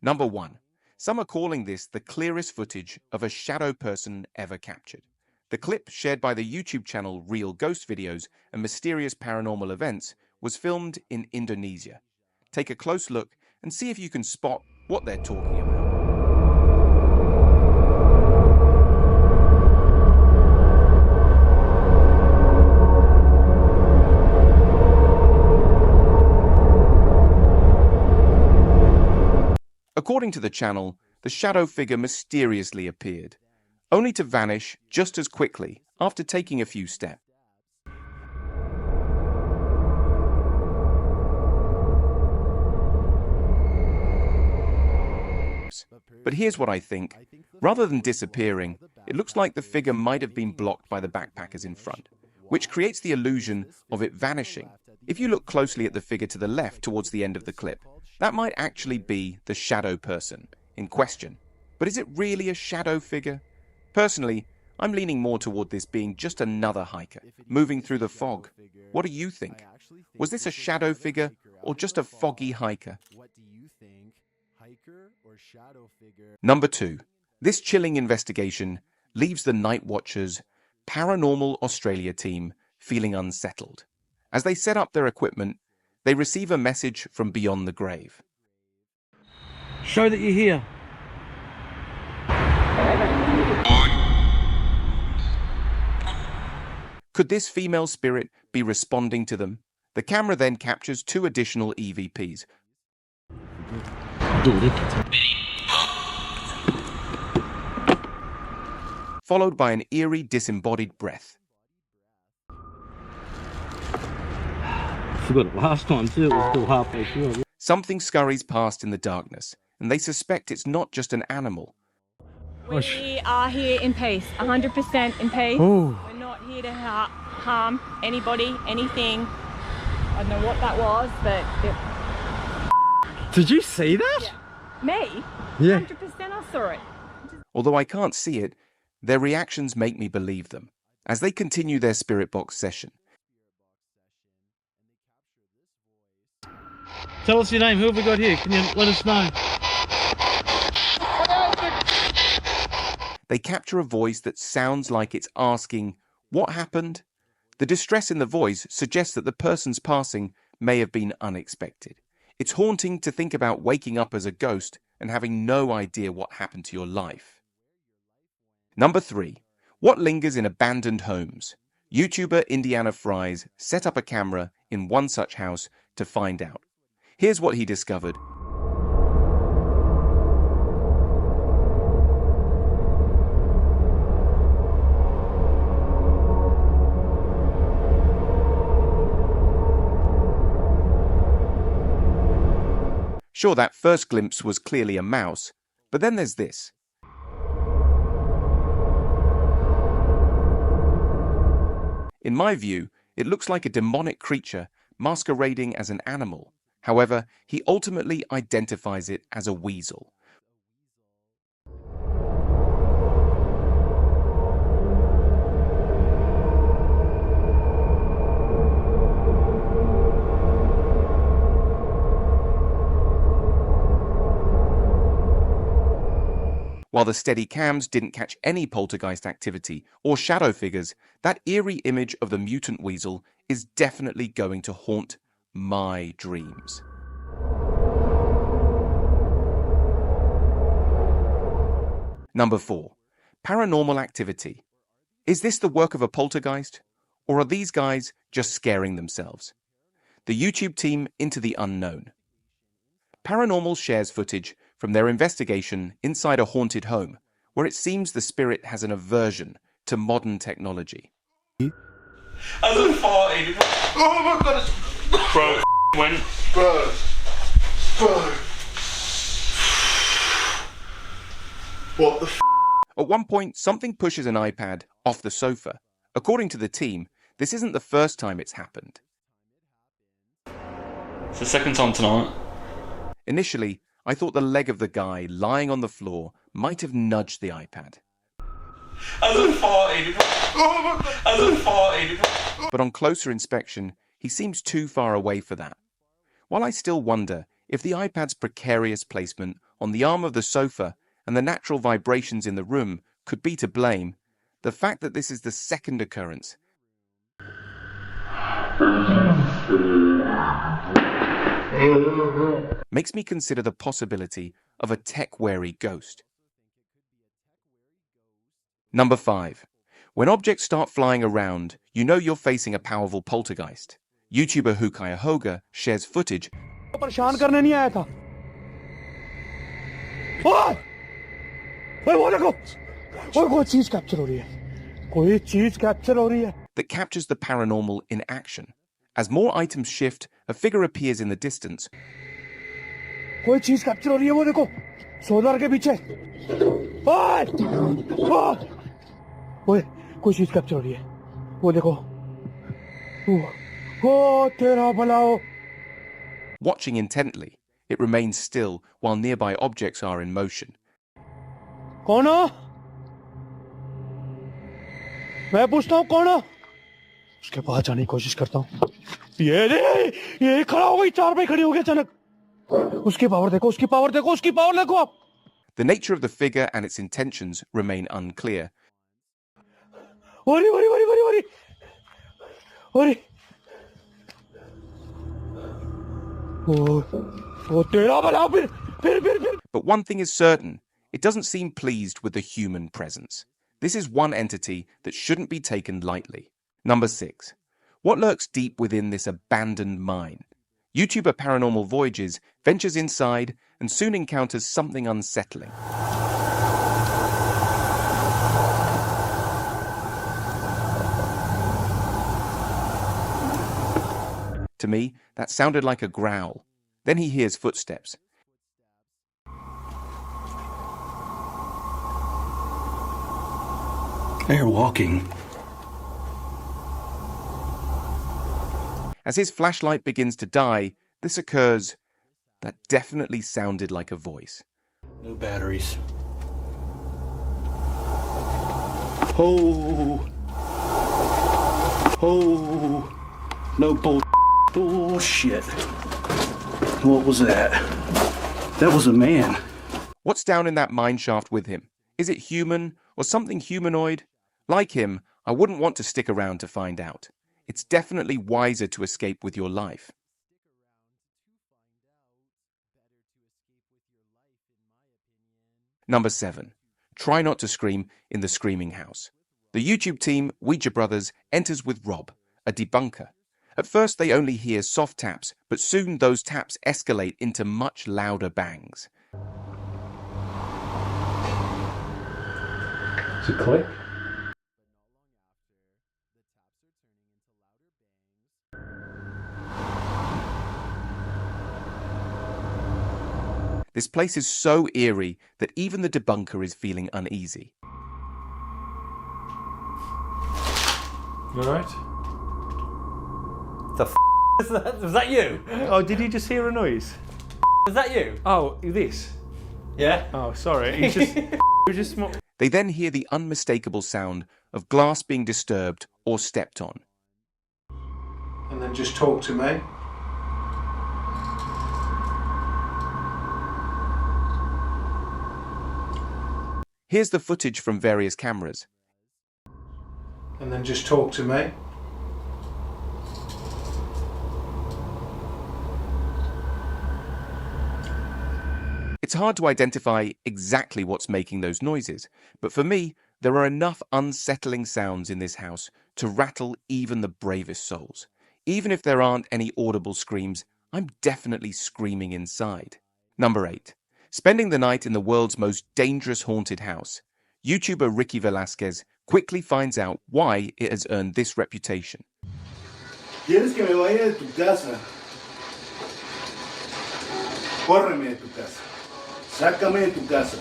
Number 1. Some are calling this the clearest footage of a shadow person ever captured. The clip, shared by the YouTube channel Real Ghost Videos and Mysterious Paranormal Events, was filmed in Indonesia. Take a close look and see if you can spot what they're talking about. According to the channel, the shadow figure mysteriously appeared, only to vanish just as quickly after taking a few steps. But here's what I think. Rather than disappearing, it looks like the figure might have been blocked by the backpackers in front, which creates the illusion of it vanishing. If you look closely at the figure to the left towards the end of the clip, that might actually be the shadow person in question. But is it really a shadow figure? Personally, I'm leaning more toward this being just another hiker, moving through the fog. What do you think? Was this a shadow figure or just a foggy hiker? Number 2. This chilling investigation leaves the Night Watchers Paranormal Australia team feeling unsettled. As they set up their equipment, they receive a message from beyond the grave. Show that you're here. Could this female spirit be responding to them? The camera then captures 2 additional EVPs, followed by an eerie disembodied breath. I forgot it last time too, it was still halfway through. Something scurries past in the darkness, and they suspect it's not just an animal. We are here in peace, 100% in peace. Oh. We're not here to harm anybody, anything. I don't know what that was, but... Did you see that? Yeah. Me? Yeah. 100% I saw it. Although I can't see it, their reactions make me believe them, as they continue their spirit box session. Tell us your name, who have we got here? Can you let us know? They capture a voice that sounds like it's asking, "What happened?" The distress in the voice suggests that the person's passing may have been unexpected. It's haunting to think about waking up as a ghost and having no idea what happened to your life. Number 3. What lingers in abandoned homes? YouTuber Indiana Fries set up a camera in one such house to find out. Here's what he discovered. Sure, that first glimpse was clearly a mouse, but then there's this. In my view, it looks like a demonic creature masquerading as an animal. However, he ultimately identifies it as a weasel. While the steady cams didn't catch any poltergeist activity or shadow figures, that eerie image of the mutant weasel is definitely going to haunt my dreams. Number 4. Paranormal activity. Is this the work of a poltergeist? Or are these guys just scaring themselves? The YouTube team Into the Unknown. Paranormal shares footage from their investigation inside a haunted home, where it seems the spirit has an aversion to modern technology. As I farted. Oh my god, bro, went. Bro. What the f? At one point, something pushes an iPad off the sofa. According to the team, this isn't the first time it's happened. It's the second time tonight. Initially, I thought the leg of the guy lying on the floor might have nudged the iPad. As I farted. Oh my god. As I farted. But on closer inspection, he seems too far away for that. While I still wonder if the iPad's precarious placement on the arm of the sofa and the natural vibrations in the room could be to blame, the fact that this is the second occurrence makes me consider the possibility of a tech-wary ghost. Number 5. When objects start flying around, you know you're facing a powerful poltergeist. YouTuber Cuyahoga shares footage परेशान करने नहीं आया था। ओए! ओए वो देखो! ओए कोई चीज कैप्चर हो रही है। कोई चीज कैप्चर हो रही है। that captures the paranormal in action. As more items shift, a figure appears in the distance. कोई चीज कैप्चर हो रही है वो देखो। सोलर के पीछे। ओए! ओए! ओए कोई चीज कैप्चर हो रही है। वो देखो। ओ तेरा भला हो। Watching intently, it remains still while nearby objects are in motion. कौन हो? मैं पूछता हूँ कौन हो? उसके पास जाने की कोशिश करता हूँ। ये खड़ा हो गई, 4 पे खड़ी हो गई अचानक। उसकी पावर देखो, उसकी पावर देखो, उसकी पावर देखो आप। The nature of the figure and its intentions remain unclear. But one thing is certain, it doesn't seem pleased with the human presence. This is one entity that shouldn't be taken lightly. Number 6. What lurks deep within this abandoned mine? YouTuber Paranormal Voyages ventures inside and soon encounters something unsettling. To me, that sounded like a growl. Then he hears footsteps. They're walking. As his flashlight begins to die, this occurs. That definitely sounded like a voice. No batteries. Oh. No bullshit. What was that? That was a man. What's down in that mine shaft with him? Is it human or something humanoid? Like him, I wouldn't want to stick around to find out. It's definitely wiser to escape with your life. Number 7. Try not to scream in the screaming house. The YouTube team, Ouija Brothers, enters with Rob, a debunker. At first they only hear soft taps, but soon those taps escalate into much louder bangs. It's a click. This place is so eerie that even the debunker is feeling uneasy. You alright? The f is that? Was that you? Oh, did you just hear a noise? Was that you? Oh, this? Yeah. Oh, sorry. It's just... just They then hear the unmistakable sound of glass being disturbed or stepped on. And then just talk to me. Here's the footage from various cameras. And then just talk to me. It's hard to identify exactly what's making those noises, but for me, there are enough unsettling sounds in this house to rattle even the bravest souls. Even if there aren't any audible screams, I'm definitely screaming inside. Number 8. Spending the night in the world's most dangerous haunted house, YouTuber Ricky Velasquez quickly finds out why it has earned this reputation. ¿Quieres que me vaya de tu casa? Córreme de tu casa. Sácame de tu casa.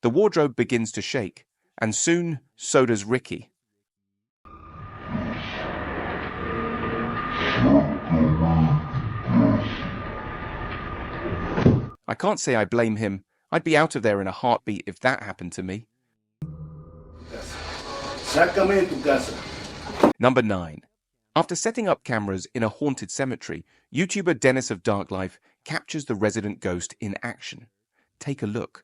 The wardrobe begins to shake, and soon so does Ricky. I can't say I blame him. I'd be out of there in a heartbeat if that happened to me. Sácame de tu casa. Number 9. After setting up cameras in a haunted cemetery, YouTuber Dennis of Dark Life captures the resident ghost in action. Take a look.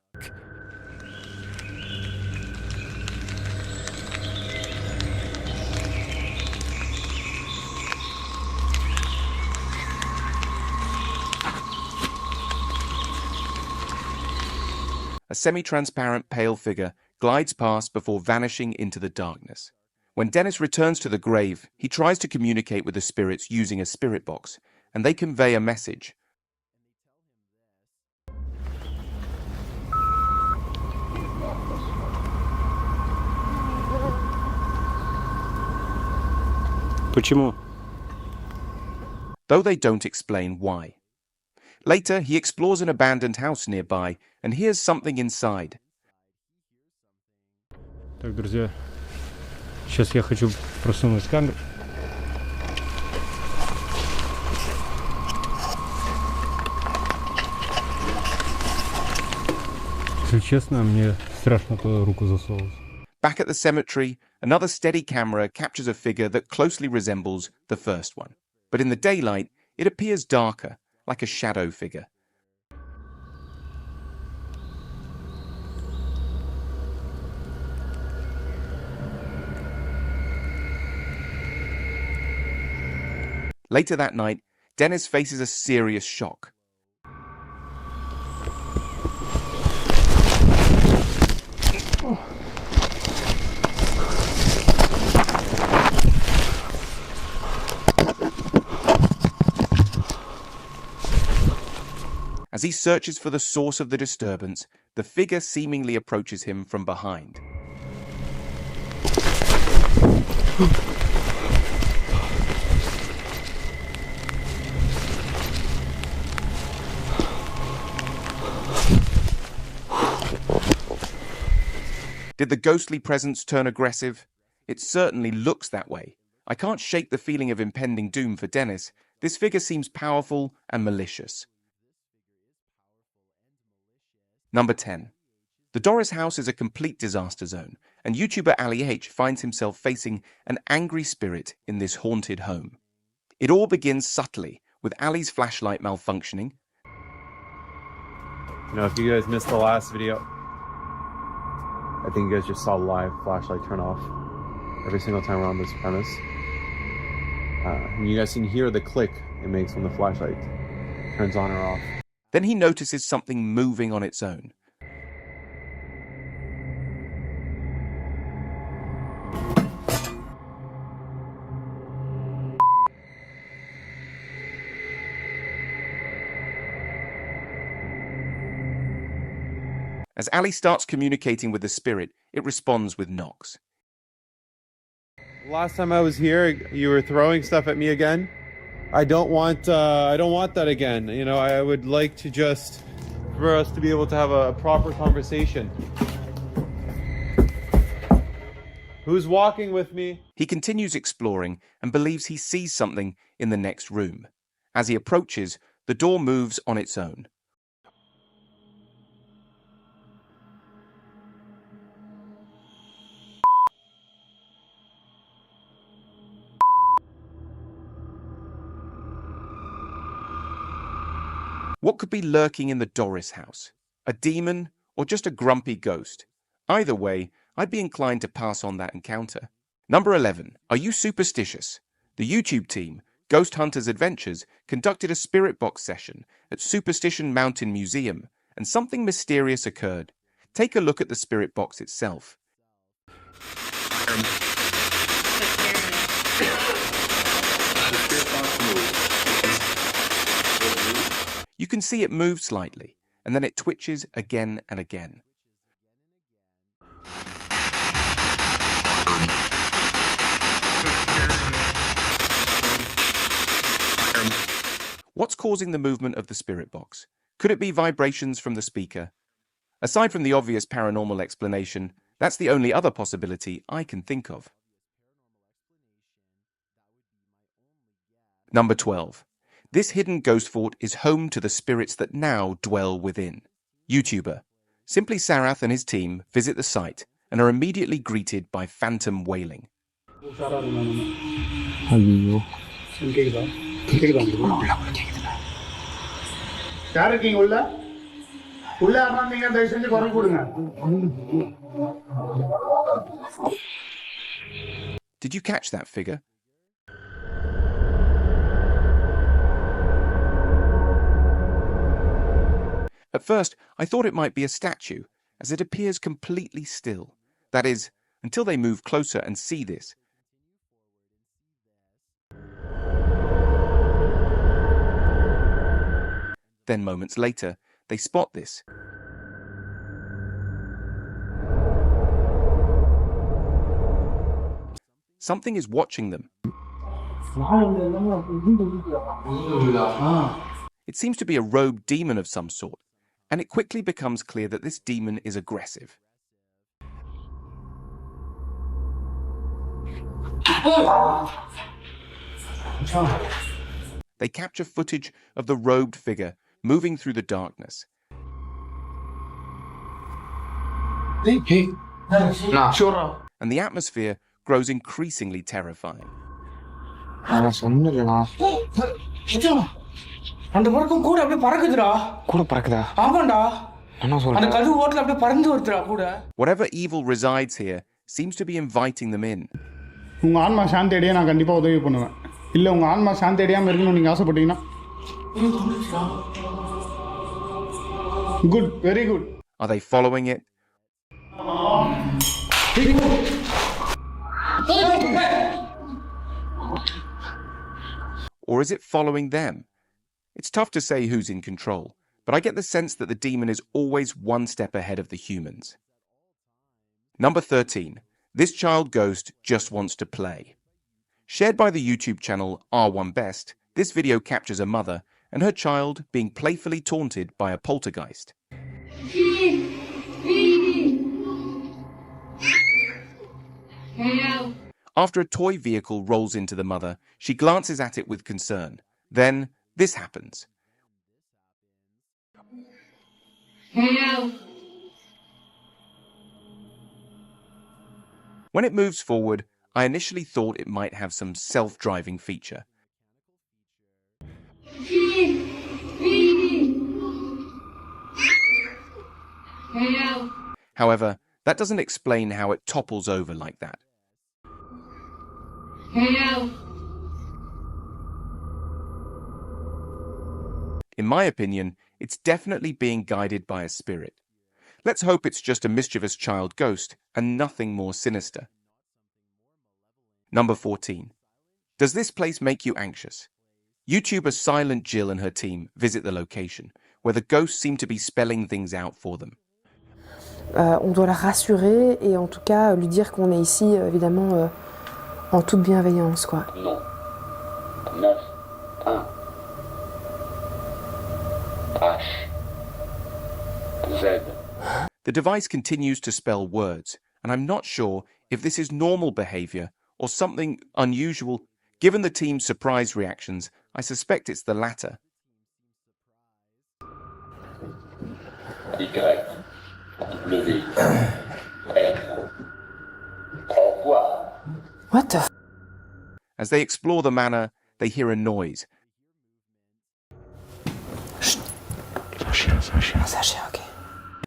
A semi-transparent pale figure glides past before vanishing into the darkness. When Dennis returns to the grave, he tries to communicate with the spirits using a spirit box, and they convey a message. Почему? Though they don't explain why. Later, he explores an abandoned house nearby and hears something inside. Так, друзья, сейчас я хочу просунуть камеру. Если честно, мне страшно туда руку засовывать. Back at the cemetery, another steady camera captures a figure that closely resembles the first one. But in the daylight, it appears darker, like a shadow figure. Later that night, Dennis faces a serious shock. As he searches for the source of the disturbance, the figure seemingly approaches him from behind. Did the ghostly presence turn aggressive? It certainly looks that way. I can't shake the feeling of impending doom for Dennis. This figure seems powerful and malicious. Number 10. The Doris house is a complete disaster zone, and YouTuber Ali H finds himself facing an angry spirit in this haunted home. It all begins subtly, with Ali's flashlight malfunctioning. You know, if you guys missed the last video, I think you guys just saw the live flashlight turn off every single time around this premise. And you guys can hear the click it makes when the flashlight turns on or off. Then he notices something moving on its own. As Ali starts communicating with the spirit, it responds with knocks. Last time I was here, you were throwing stuff at me again. I don't want that again. You know, I would like to just for us to be able to have a proper conversation. Who's walking with me? He continues exploring and believes he sees something in the next room. As he approaches, the door moves on its own. What could be lurking in the Doris house? A demon or just a grumpy ghost? Either way, I'd be inclined to pass on that encounter. Number 11. Are you superstitious? The YouTube team, Ghost Hunters Adventures, conducted a spirit box session at Superstition Mountain Museum, and something mysterious occurred. Take a look at the spirit box itself. You can see it move slightly, and then it twitches again and again. What's causing the movement of the spirit box? Could it be vibrations from the speaker? Aside from the obvious paranormal explanation, that's the only other possibility I can think of. Number 12. This hidden ghost fort is home to the spirits that now dwell within. YouTuber Simply Sarath and his team visit the site and are immediately greeted by phantom wailing. ஐயோ கேக்குதா கேக்குதா யார் இருக்கீங்க உள்ள உள்ள யாரா நீங்க தயவு செஞ்சு குரல் கொடுங்க. Did you catch that figure? At first, I thought it might be a statue, as it appears completely still. That is, until they move closer and see this. Then moments later, they spot this. Something is watching them. It seems to be a robed demon of some sort, and it quickly becomes clear that this demon is aggressive. They capture footage of the robed figure moving through the darkness. And the atmosphere grows increasingly terrifying. அந்த பறக்கும் கூட அப்படியே பறக்குதுடா. கூட பறக்குதா? ஆமாடா. என்ன சொல்ற? அந்த கது ஓட்ல அப்படியே பறந்து வருதுடா கூட. Whatever evil resides here seems to be inviting them in. உங்க ஆன்மா சாந்தி அடைய நான் கண்டிப்பா உதவி பண்ணுவேன். இல்ல உங்க ஆன்மா சாந்தி அடையாம இருக்கணும் நீங்க ஆசைப்பட்டீங்கன்னா. Good, very good. Are they following it? Or is it following them? It's tough to say who's in control, but I get the sense that the demon is always one step ahead of the humans. Number 13. This child ghost just wants to play. Shared by the YouTube channel R1Best, this video captures a mother and her child being playfully taunted by a poltergeist. After a toy vehicle rolls into the mother, she glances at it with concern. Then, this happens. When it moves forward, I initially thought it might have some self-driving feature. However, that doesn't explain how it topples over like that. In my opinion, it's definitely being guided by a spirit. Let's hope it's just a mischievous child ghost and nothing more sinister. Number 14. Does this place make you anxious? YouTuber Silent Jill and her team visit the location, where the ghosts seem to be spelling things out for them. On doit la rassurer et en tout cas lui dire qu'on est ici, évidemment, en toute bienveillance, quoi. Non. 9, 1. H. Z. The device continues to spell words, and I'm not sure if this is normal behavior or something unusual. Given the team's surprised reactions, I suspect it's the latter. Y. W. N. Au revoir. What the f? As they explore the manor, they hear a noise. Okay.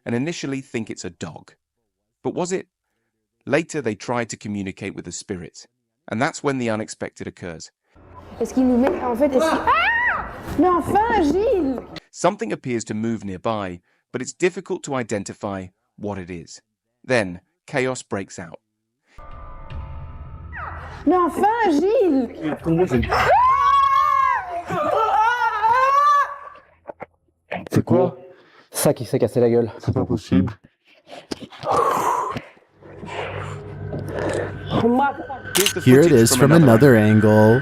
And initially think it's a dog. But was it? Later they try to communicate with the spirits, and that's when the unexpected occurs. Est-ce qu'il nous met en fait Ah! Mais enfin, Gilles! Something appears to move nearby, but it's difficult to identify what it is. Then chaos breaks out. Mais enfin, Gilles! C'est quoi? Ça qui s'est cassé la gueule. C'est pas possible. Here it is from another angle.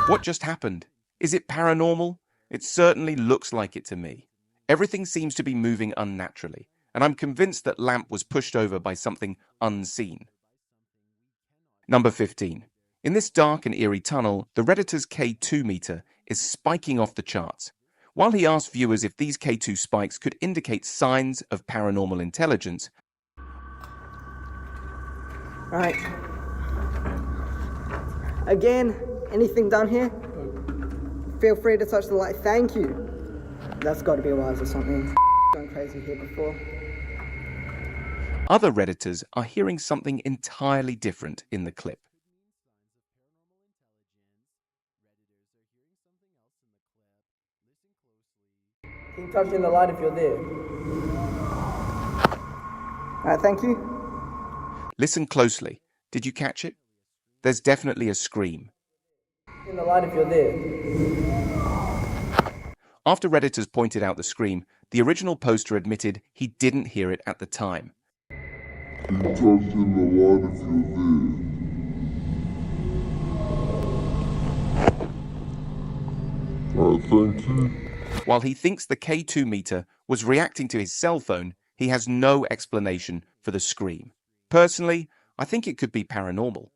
What just happened? Is it paranormal? It certainly looks like it to me. Everything seems to be moving unnaturally, and I'm convinced that Lamp was pushed over by something unseen. Number 15. In this dark and eerie tunnel, the Redditor's K2 meter is spiking off the charts. While he asked viewers if these K2 spikes could indicate signs of paranormal intelligence, Alright. Again, anything done here? Feel free to touch the light. Thank you. That's got to be wise or something. Gone crazy here before. Other Redditors are hearing something entirely different in the clip. Keep touching the light if you're there. Alright, thank you. Listen closely. Did you catch it? There's definitely a scream. In the light if you're there. After Redditors pointed out the scream, the original poster admitted he didn't hear it at the time. Keep touching the light if you're there. Alright, thank you. While he thinks the K2 meter was reacting to his cell phone, he has no explanation for the scream. Personally, I think it could be paranormal.